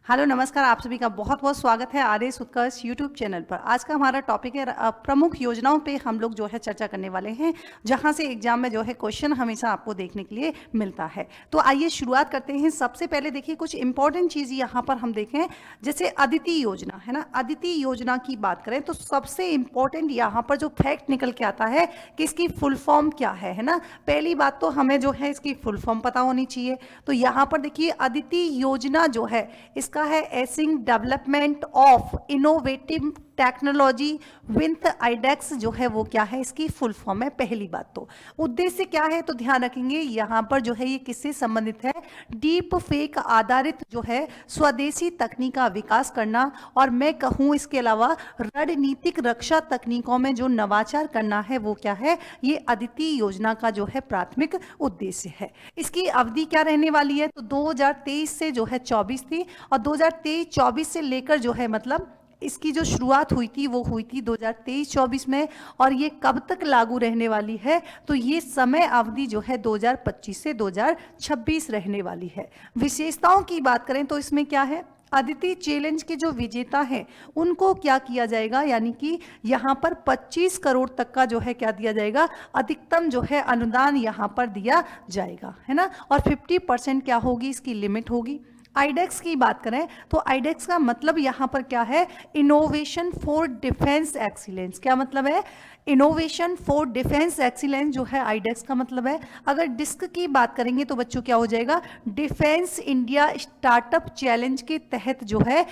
Hello नमस्कार, आप सभी का बहुत बहुत स्वागत है आरएस उत्कर्ष यूट्यूब चैनल पर। आज का हमारा टॉपिक है प्रमुख योजनाओं पे हम लोग जो है चर्चा करने वाले हैं, जहां से एग्जाम में जो है क्वेश्चन हमेशा आपको देखने के लिए मिलता है। तो आइए शुरुआत करते हैं। सबसे पहले देखिए कुछ इंपॉर्टेंट चीज़ यहाँ पर हम देखें, जैसे अदिति योजना है ना। अदिति योजना की बात करें तो सबसे इंपॉर्टेंट यहाँ पर जो फैक्ट निकल के आता है कि इसकी फुल फॉर्म क्या है ना। पहली बात तो हमें जो है इसकी फुल फॉर्म पता होनी चाहिए। तो यहाँ पर देखिए अदिति योजना जो है इसका है acing development of innovative technology with iDEX, जो है वो क्या है, इसकी फुल फॉर्म है। पहली बात तो उद्देश्य क्या है तो ध्यान रखेंगे यहाँ पर जो है ये किससे संबंधित है, डीप फेक आधारित जो है स्वदेशी तकनीक का विकास करना, और मैं कहूँ इसके अलावा रणनीतिक रक्षा तकनीकों में जो नवाचार करना है वो क्या है, ये अदिति योजना का जो है प्राथमिक उद्देश्य है। इसकी अवधि क्या रहने वाली है तो 2023 से जो है 24 थी, और 2023-24 से लेकर जो है मतलब इसकी जो शुरुआत हुई थी वो हुई थी 2023-24 में, और ये कब तक लागू रहने वाली है तो ये समय अवधि जो है 2025 से 2026 रहने वाली है। विशेषताओं की बात करें तो इसमें क्या है, अदिति चैलेंज के जो विजेता हैं उनको क्या किया जाएगा, यानी कि यहाँ पर 25 करोड़ तक का जो है क्या दिया जाएगा, अधिकतम जो है अनुदान यहाँ पर दिया जाएगा, है ना। और 50% क्या होगी, इसकी लिमिट होगी। आइडेक्स की बात करें तो आइडेक्स का मतलब यहाँ पर क्या है, इनोवेशन फॉर डिफेंस एक्सीलेंस। क्या मतलब है, इनोवेशन फॉर डिफेंस एक्सीलेंस जो है आइडेक्स का मतलब है। अगर डिस्क की बात करेंगे तो बच्चों क्या हो जाएगा, डिफेंस इंडिया स्टार्टअप चैलेंज के तहत जो है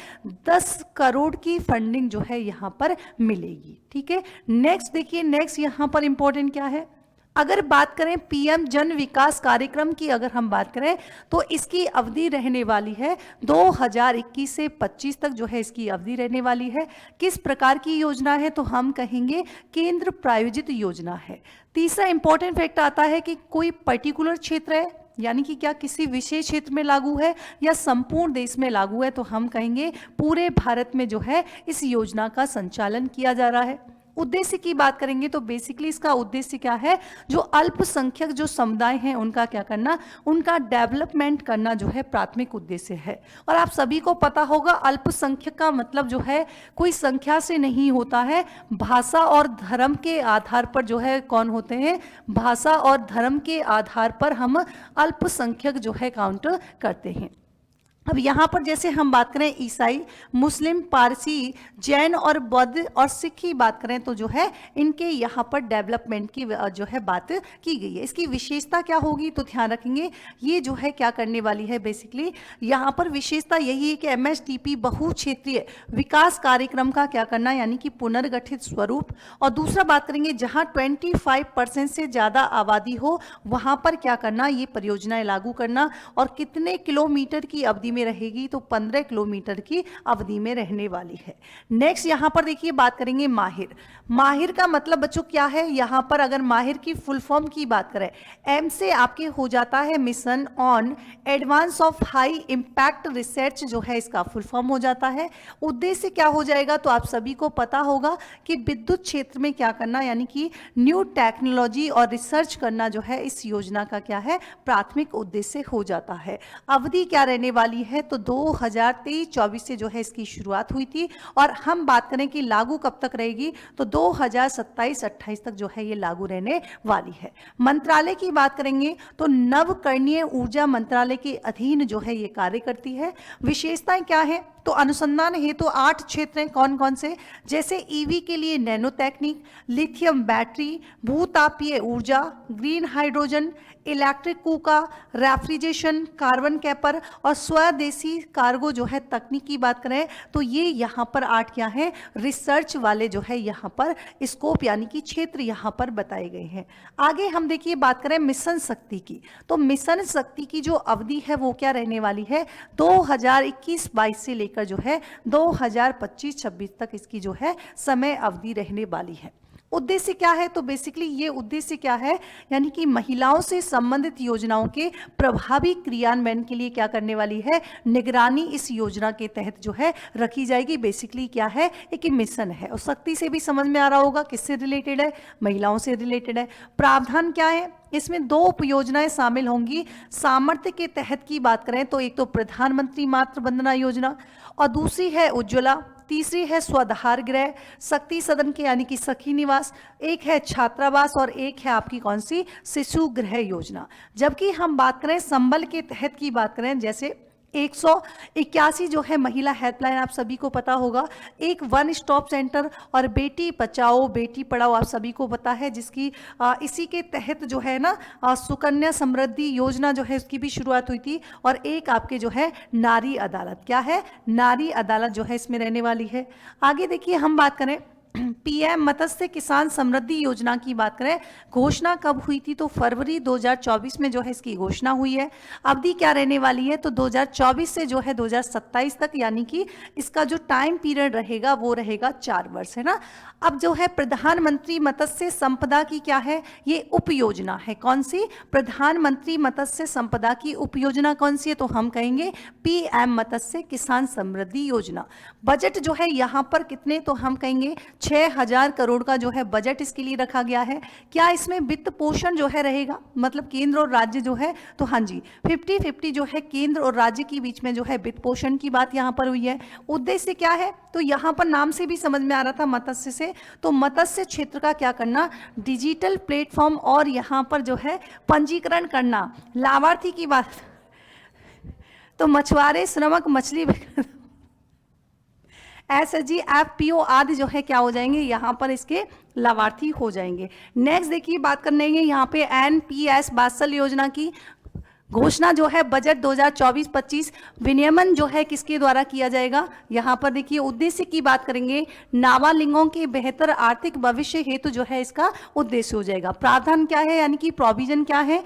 10 करोड़ की फंडिंग जो है यहाँ पर मिलेगी। ठीक है, नेक्स्ट देखिए, नेक्स्ट यहाँ पर इंपॉर्टेंट क्या है, अगर बात करें पीएम जन विकास कार्यक्रम की, अगर हम बात करें तो इसकी अवधि रहने वाली है 2021 से 25 तक जो है इसकी अवधि रहने वाली है। किस प्रकार की योजना है तो हम कहेंगे केंद्र प्रायोजित योजना है। तीसरा इंपॉर्टेंट फैक्ट आता है कि कोई पर्टिकुलर क्षेत्र है, यानी कि क्या किसी विशेष क्षेत्र में लागू है या संपूर्ण देश में लागू है, तो हम कहेंगे पूरे भारत में जो है इस योजना का संचालन किया जा रहा है। उद्देश्य की बात करेंगे तो बेसिकली इसका उद्देश्य क्या है, जो अल्पसंख्यक जो समुदाय हैं उनका क्या करना, उनका डेवलपमेंट करना जो है प्राथमिक उद्देश्य है। और आप सभी को पता होगा अल्पसंख्यक का मतलब जो है कोई संख्या से नहीं होता है, भाषा और धर्म के आधार पर जो है कौन होते हैं, भाषा और धर्म के आधार पर हम अल्पसंख्यक जो है काउंट करते हैं। अब यहाँ पर जैसे हम बात करें ईसाई, मुस्लिम, पारसी, जैन और बौद्ध और सिख की बात करें तो जो है इनके यहाँ पर डेवलपमेंट की जो है बात की गई है। इसकी विशेषता क्या होगी तो ध्यान रखेंगे, ये जो है क्या करने वाली है, बेसिकली यहाँ पर विशेषता यही है कि एमएसटीपी बहु क्षेत्रीय विकास कार्यक्रम का क्या करना, यानी कि पुनर्गठित स्वरूप। और दूसरा बात करेंगे जहाँ 25% से ज़्यादा आबादी हो वहाँ पर क्या करना, ये परियोजनाएं लागू करना। और कितने किलोमीटर की अवधि में रहेगी तो 15 किलोमीटर की अवधि में रहने वाली है। नेक्स्ट यहां पर देखिए बात करेंगे माहिर। माहिर का मतलब बच्चों क्या है, यहां पर अगर माहिर की फुल फॉर्म की बात करें, एम से आपके हो जाता है mission on advance of high impact research, जो है इसका फुल फॉर्म हो जाता है। उद्देश्य क्या हो जाएगा तो आप सभी को पता होगा कि विद्युत क्षेत्र में क्या करना, यानी कि न्यू टेक्नोलॉजी और रिसर्च करना जो है इस योजना का क्या है, प्राथमिक उद्देश्य हो जाता है। अवधि क्या रहने वाली है तो 2023-24 से जो है इसकी शुरुआत हुई थी, और हम बात करें कि लागू कब तक रहेगी तो 2027-28 तक जो है ये लागू रहने वाली है। मंत्रालय की बात करेंगे तो नवकरणीय ऊर्जा मंत्रालय के अधीन जो है ये कार्य करती है। विशेषताएं क्या है तो अनुसंधान हेतु 8 क्षेत्र हैं, कौन कौन से, जैसे ईवी के लिए नैनो तकनीक, लिथियम बैटरी, भूतापीय ऊर्जा, ग्रीन हाइड्रोजन, इलेक्ट्रिक कुका, रेफ्रिजरेशन, कार्बन कैपर और स्वदेशी कार्गो जो है तकनीक की बात करें तो ये यहाँ पर 8 क्या है, रिसर्च वाले जो है यहाँ पर स्कोप यानी कि क्षेत्र यहाँ पर बताए गए हैं। आगे हम देखिए बात करें मिशन शक्ति की, तो मिशन शक्ति की जो अवधि है वो क्या रहने वाली है, 2021-22 से लेकर जो है 2025-26 तक इसकी जो है समय अवधि रहने वाली है। उद्देश्य क्या है? तो बेसिकली ये उद्देश्य क्या है, यानी कि महिलाओं से संबंधित योजनाओं के प्रभावी क्रियान्वयन के लिए क्या करने वाली है, निगरानी इस योजना के तहत जो है रखी जाएगी। बेसिकली क्या है, एक मिशन है। और शक्ति से भी समझ में आ रहा होगा किससे रिलेटेड है, महिलाओं से रिलेटेड है। प्रावधान क्या है, इसमें 2 उपयोजनाएं शामिल होंगी। सामर्थ्य के तहत की बात करें तो एक तो प्रधानमंत्री मातृ वंदना योजना और दूसरी है उज्ज्वला, तीसरी है स्वाधार गृह, शक्ति सदन के यानी कि सखी निवास, एक है छात्रावास और एक है आपकी कौन सी, शिशु गृह योजना। जबकि हम बात करें संबल के तहत की बात करें, जैसे 181 जो है महिला हेल्पलाइन, आप सभी को पता होगा, एक वन स्टॉप सेंटर, और बेटी बचाओ बेटी पढ़ाओ आप सभी को पता है, जिसकी इसी के तहत जो है ना सुकन्या समृद्धि योजना जो है उसकी भी शुरुआत हुई थी। और एक आपके जो है नारी अदालत, क्या है, नारी अदालत जो है इसमें रहने वाली है। आगे देखिए हम बात करें पीएम मत्स्य किसान समृद्धि योजना की बात करें, घोषणा कब हुई थी, तो फरवरी 2024 में जो है इसकी घोषणा हुई है। अवधि क्या रहने वाली है, तो 2024 से जो है 2027 तक, यानी कि इसका जो टाइम पीरियड रहेगा वो रहेगा 4 वर्ष, है ना। अब जो है प्रधानमंत्री मत्स्य संपदा की क्या है, ये उपयोजना है। कौन सी, प्रधानमंत्री मत्स्य संपदा की उपयोजना कौन सी है, तो हम कहेंगे पीएम मत्स्य किसान समृद्धि योजना। बजट जो है यहाँ पर कितने, तो हम कहेंगे 6000 करोड़ का जो है बजट इसके लिए रखा गया है। क्या इसमें वित्त पोषण जो है रहेगा, मतलब केंद्र और राज्य जो है, तो हाँ जी 50-50 जो है केंद्र और राज्य के बीच में जो है वित्त पोषण की बात यहाँ पर हुई है। उद्देश्य क्या है, तो यहाँ पर नाम से भी समझ में आ रहा था मत्स्य से, तो मत्स्य क्षेत्र का क्या करना, डिजिटल प्लेटफॉर्म और यहाँ पर जो है पंजीकरण करना। लाभार्थी की बात, तो मछुआरे, श्रमिक, मछली एसएचजी, एफपीओ आदि जो है क्या हो जाएंगे, यहाँ पर इसके लाभार्थी हो जाएंगे। नेक्स्ट देखिए बात करने हैं यहाँ पे एनपीएस वात्सल्य योजना की घोषणा जो है बजट 2024-25, विनियमन जो है किसके द्वारा किया जाएगा, यहाँ पर देखिए उद्देश्य की बात करेंगे, नाबालिगों के बेहतर आर्थिक भविष्य हेतु जो है इसका उद्देश्य हो जाएगा। प्रावधान क्या है, यानी कि प्रोविजन क्या है,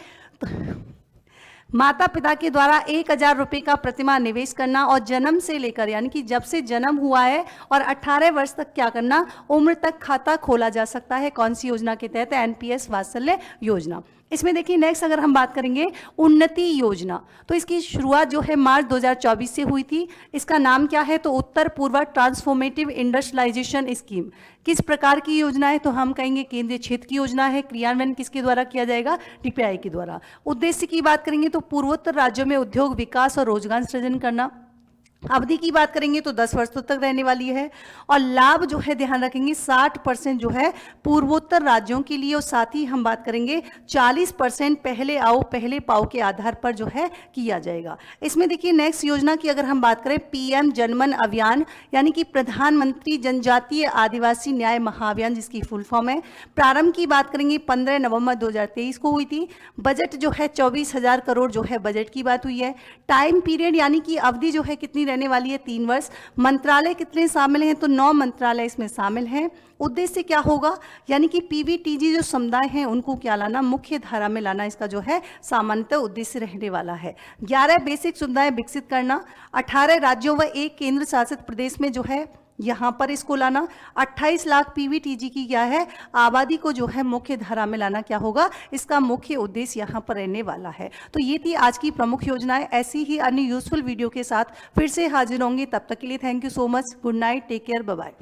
माता पिता के द्वारा 1000 रुपये का प्रतिमाह निवेश करना और जन्म से लेकर, यानी कि जब से जन्म हुआ है और 18 वर्ष तक क्या करना, उम्र तक खाता खोला जा सकता है। कौन सी योजना के तहत, एनपीएस वात्सल्य योजना। इसमें देखिए नेक्स्ट अगर हम बात करेंगे उन्नति योजना, तो इसकी शुरुआत जो है मार्च 2024 से हुई थी। इसका नाम क्या है, तो उत्तर पूर्व ट्रांसफॉर्मेटिव इंडस्ट्रियलाइजेशन स्कीम। किस प्रकार की योजना है, तो हम कहेंगे केंद्रीय क्षेत्र की योजना है। क्रियान्वयन किसके द्वारा किया जाएगा, डीपीआई के द्वारा। उद्देश्य की बात करेंगे तो पूर्वोत्तर राज्यों में उद्योग विकास और रोजगार सृजन करना। अवधि की बात करेंगे तो 10 वर्षों तक रहने वाली है। और लाभ जो है ध्यान रखेंगे 60% जो है पूर्वोत्तर राज्यों के लिए, और साथ ही हम बात करेंगे 40% पहले आओ पहले पाओ के आधार पर जो है किया जाएगा। इसमें देखिए नेक्स्ट योजना की अगर हम बात करें पीएम जनमन अभियान, यानी कि प्रधानमंत्री जनजातीय आदिवासी न्याय महाअभियान, जिसकी फुल फॉर्म है। प्रारंभ की बात करेंगे 15 नवंबर 2023 को हुई थी। बजट जो है 24,000 करोड़ जो है बजट की बात हुई है। टाइम पीरियड यानी कि अवधि जो है कितनी रहने वाली है, 3 वर्ष। मंत्रालय कितने शामिल हैं, तो 9 मंत्रालय इसमें शामिल हैं। उद्देश्य क्या होगा, यानी कि पीवीटीजी जो समुदाय हैं उनको क्या लाना, मुख्य धारा में लाना, इसका जो है सामान्यतः उद्देश्य रहने वाला है। 11 बेसिक सुविधाएं विकसित करना, 18 राज्यों व 1 केंद्र शासित प्रदेश में जो है यहाँ पर इसको लाना। 28 लाख पीवीटीजी की क्या है, आबादी को जो है मुख्य धारा में लाना क्या होगा, इसका मुख्य उद्देश्य यहाँ पर रहने वाला है। तो ये थी आज की प्रमुख योजनाएं। ऐसी ही अन्य यूजफुल वीडियो के साथ फिर से हाजिर होंगे, तब तक के लिए thank you so much. Good night, take care, bye bye.